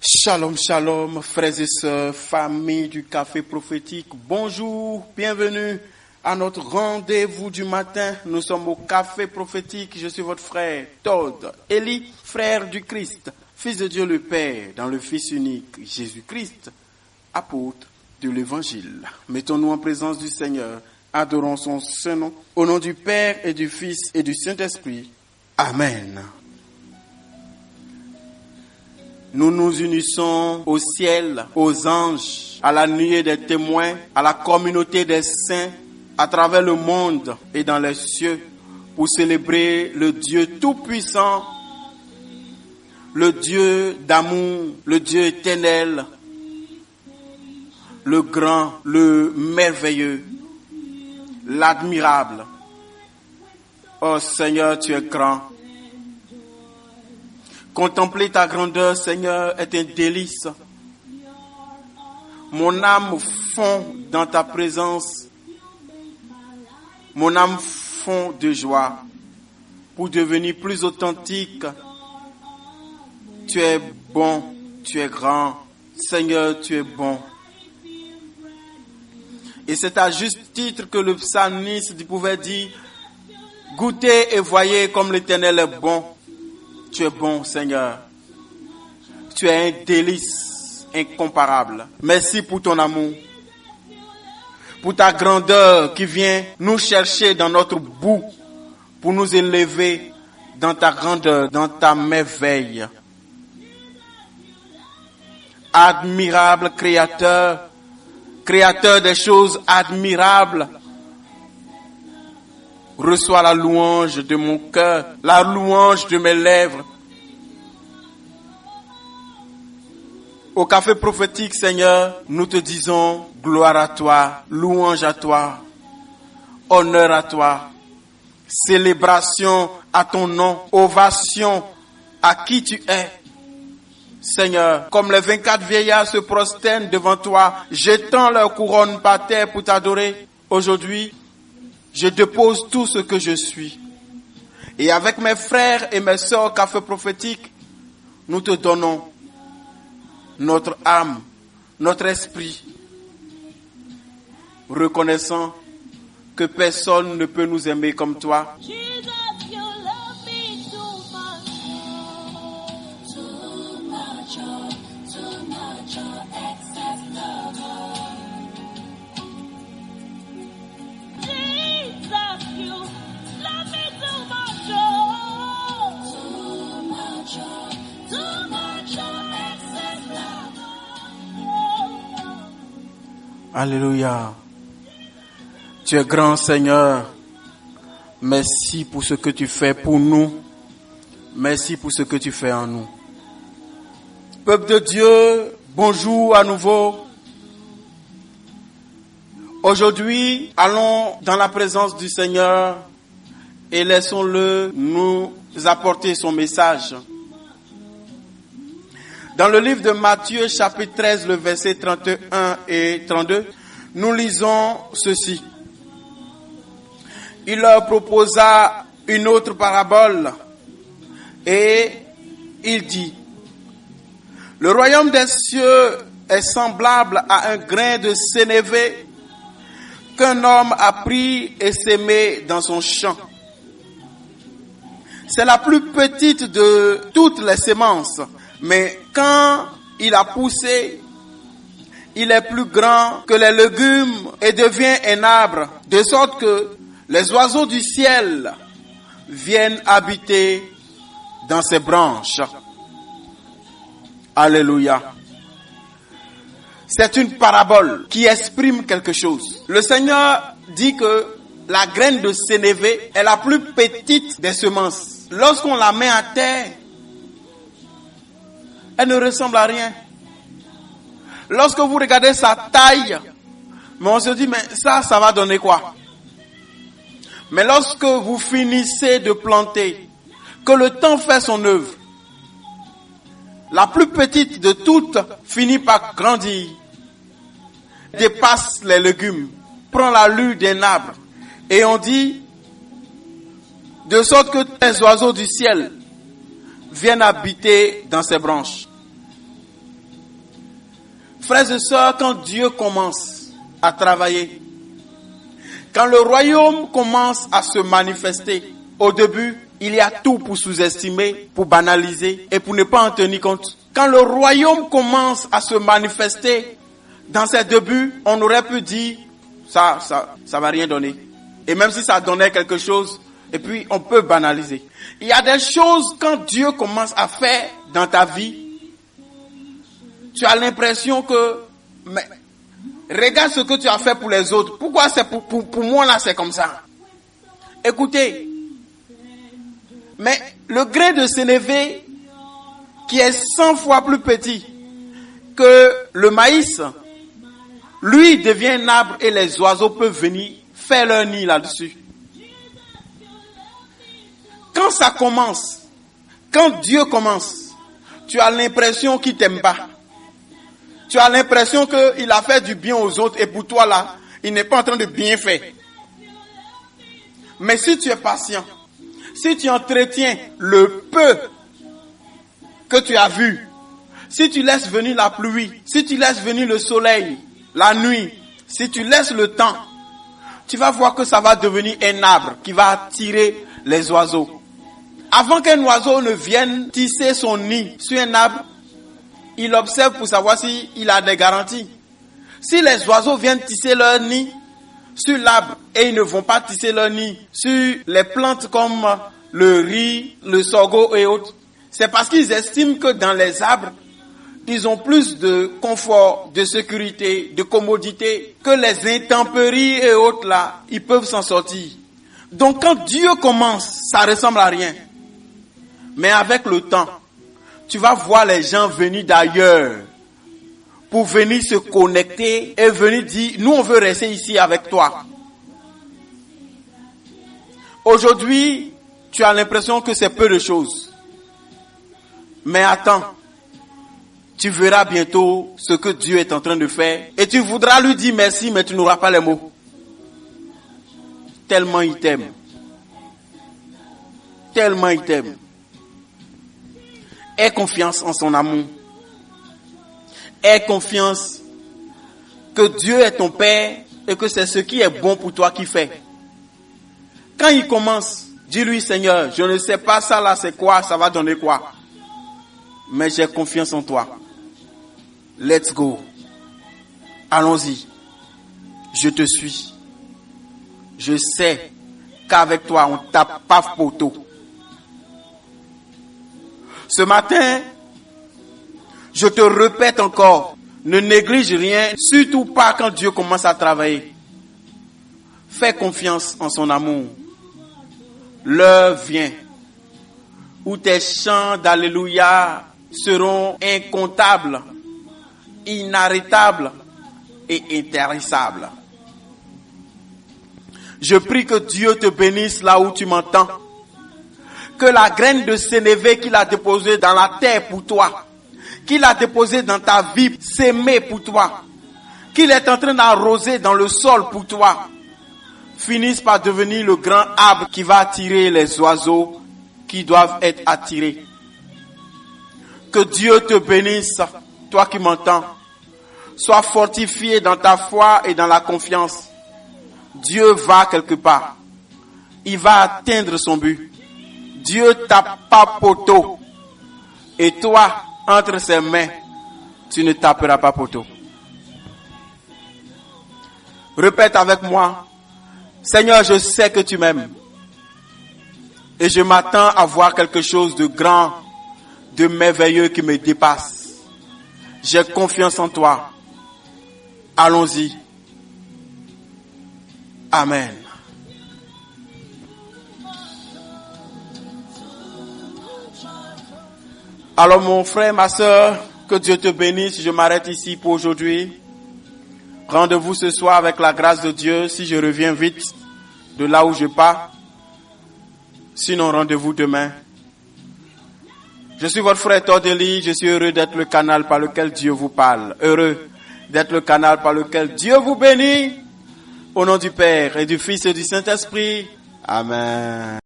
Shalom, shalom, frères et sœurs, famille du Café Prophétique. Bonjour, bienvenue à notre rendez-vous du matin. Nous sommes au Café Prophétique. Je suis votre frère Todd Eli, frère du Christ, Fils de Dieu le Père, dans le Fils unique Jésus-Christ, apôtre de l'Évangile. Mettons-nous en présence du Seigneur, adorons son saint nom, au nom du Père et du Fils et du Saint-Esprit. Amen. Nous nous unissons au ciel, aux anges, à la nuée des témoins, à la communauté des saints, à travers le monde et dans les cieux, pour célébrer le Dieu tout-puissant, le Dieu d'amour, le Dieu éternel, le grand, le merveilleux, l'admirable. Oh Seigneur, tu es grand. Contempler ta grandeur, Seigneur, est un délice. Mon âme fond dans ta présence. Mon âme fond de joie pour devenir plus authentique. Tu es bon, tu es grand. Seigneur, tu es bon. Et c'est à juste titre que le psalmiste pouvait dire, goûtez et voyez comme l'Éternel est bon. Tu es bon, Seigneur. Tu es un délice incomparable. Merci pour ton amour. Pour ta grandeur qui vient nous chercher dans notre bout. Pour nous élever dans ta grandeur, dans ta merveille. Admirable Créateur. Créateur des choses admirables. Reçois la louange de mon cœur, la louange de mes lèvres. Au Café Prophétique, Seigneur, nous te disons gloire à toi, louange à toi, honneur à toi, célébration à ton nom, ovation à qui tu es. Seigneur, comme les 24 vieillards se prosternent devant toi, jetant leur couronne par terre pour t'adorer, aujourd'hui, je dépose tout ce que je suis. Et avec mes frères et mes sœurs Café Prophétique, nous te donnons notre âme, notre esprit, reconnaissant que personne ne peut nous aimer comme toi. Alléluia. Tu es grand, Seigneur. Merci pour ce que tu fais pour nous. Merci pour ce que tu fais en nous. Peuple de Dieu, bonjour à nouveau. Aujourd'hui, allons dans la présence du Seigneur et laissons-le nous apporter son message. Dans le livre de Matthieu, chapitre 13, le verset 31 et 32, nous lisons ceci. Il leur proposa une autre parabole et il dit, le royaume des cieux est semblable à un grain de sénévé qu'un homme a pris et sémé dans son champ. C'est la plus petite de toutes les semences. Mais quand il a poussé, il est plus grand que les légumes et devient un arbre, de sorte que les oiseaux du ciel viennent habiter dans ses branches. Alléluia. C'est une parabole qui exprime quelque chose. Le Seigneur dit que la graine de sénévé est la plus petite des semences. Lorsqu'on la met à terre, elle ne ressemble à rien. Lorsque vous regardez sa taille, mais on se dit, mais ça va donner quoi? Mais lorsque vous finissez de planter, que le temps fait son œuvre, la plus petite de toutes finit par grandir, dépasse les légumes, prend l'allure d'un arbre. Et on dit, de sorte que les oiseaux du ciel viennent habiter dans ses branches. Frères et sœurs, quand Dieu commence à travailler, quand le royaume commence à se manifester, au début, il y a tout pour sous-estimer, pour banaliser et pour ne pas en tenir compte. Quand le royaume commence à se manifester, dans ses débuts, on aurait pu dire, ça va rien donner. Et même si ça donnait quelque chose, et puis on peut banaliser. Il y a des choses, quand Dieu commence à faire dans ta vie, tu as l'impression que, mais, regarde ce que tu as fait pour les autres. Pourquoi c'est pour moi là c'est comme ça? Écoutez, mais le grain de sénévé qui est 100 fois plus petit que le maïs, lui devient un arbre et les oiseaux peuvent venir faire leur nid là-dessus. Quand ça commence, quand Dieu commence, tu as l'impression qu'il t'aime pas. Tu as l'impression qu'il a fait du bien aux autres et pour toi là, il n'est pas en train de bien faire. Mais si tu es patient, si tu entretiens le peu que tu as vu, si tu laisses venir la pluie, si tu laisses venir le soleil, la nuit, si tu laisses le temps, tu vas voir que ça va devenir un arbre qui va attirer les oiseaux. Avant qu'un oiseau ne vienne tisser son nid sur un arbre, il observe pour savoir s'il a des garanties. Si les oiseaux viennent tisser leur nid sur l'arbre et ils ne vont pas tisser leur nid sur les plantes comme le riz, le sorgho et autres, c'est parce qu'ils estiment que dans les arbres, ils ont plus de confort, de sécurité, de commodité, que les intempéries et autres là, ils peuvent s'en sortir. Donc quand Dieu commence, ça ressemble à rien. Mais avec le temps, tu vas voir les gens venir d'ailleurs pour venir se connecter et venir dire, nous on veut rester ici avec toi. Aujourd'hui, tu as l'impression que c'est peu de choses. Mais attends, tu verras bientôt ce que Dieu est en train de faire et tu voudras lui dire merci, mais tu n'auras pas les mots. Tellement il t'aime. Tellement il t'aime. Aie confiance en son amour. Aie confiance que Dieu est ton Père et que c'est ce qui est bon pour toi qui fait. Quand il commence, dis-lui, Seigneur, je ne sais pas ça là c'est quoi, ça va donner quoi. Mais j'ai confiance en toi. Let's go. Allons-y. Je te suis. Je sais qu'avec toi, on tape pas poteau. Ce matin, je te répète encore, ne néglige rien, surtout pas quand Dieu commence à travailler. Fais confiance en son amour. L'heure vient où tes chants d'alléluia seront incomptables, inarrêtables et intarissables. Je prie que Dieu te bénisse là où tu m'entends. Que la graine de sénévé qu'il a déposée dans la terre pour toi, qu'il a déposée dans ta vie, s'aimer pour toi, qu'il est en train d'arroser dans le sol pour toi, finisse par devenir le grand arbre qui va attirer les oiseaux qui doivent être attirés. Que Dieu te bénisse, toi qui m'entends. Sois fortifié dans ta foi et dans la confiance. Dieu va quelque part. Il va atteindre son but. Dieu tape pas poteau. Et toi, entre ses mains, tu ne taperas pas poteau. Répète avec moi. Seigneur, je sais que tu m'aimes. Et je m'attends à voir quelque chose de grand, de merveilleux qui me dépasse. J'ai confiance en toi. Allons-y. Amen. Alors mon frère, ma soeur, que Dieu te bénisse. Je m'arrête ici pour aujourd'hui. Rendez-vous ce soir avec la grâce de Dieu si je reviens vite de là où je pars. Sinon, rendez-vous demain. Je suis votre frère Tordeli. Je suis heureux d'être le canal par lequel Dieu vous parle. Heureux d'être le canal par lequel Dieu vous bénit. Au nom du Père et du Fils et du Saint-Esprit. Amen.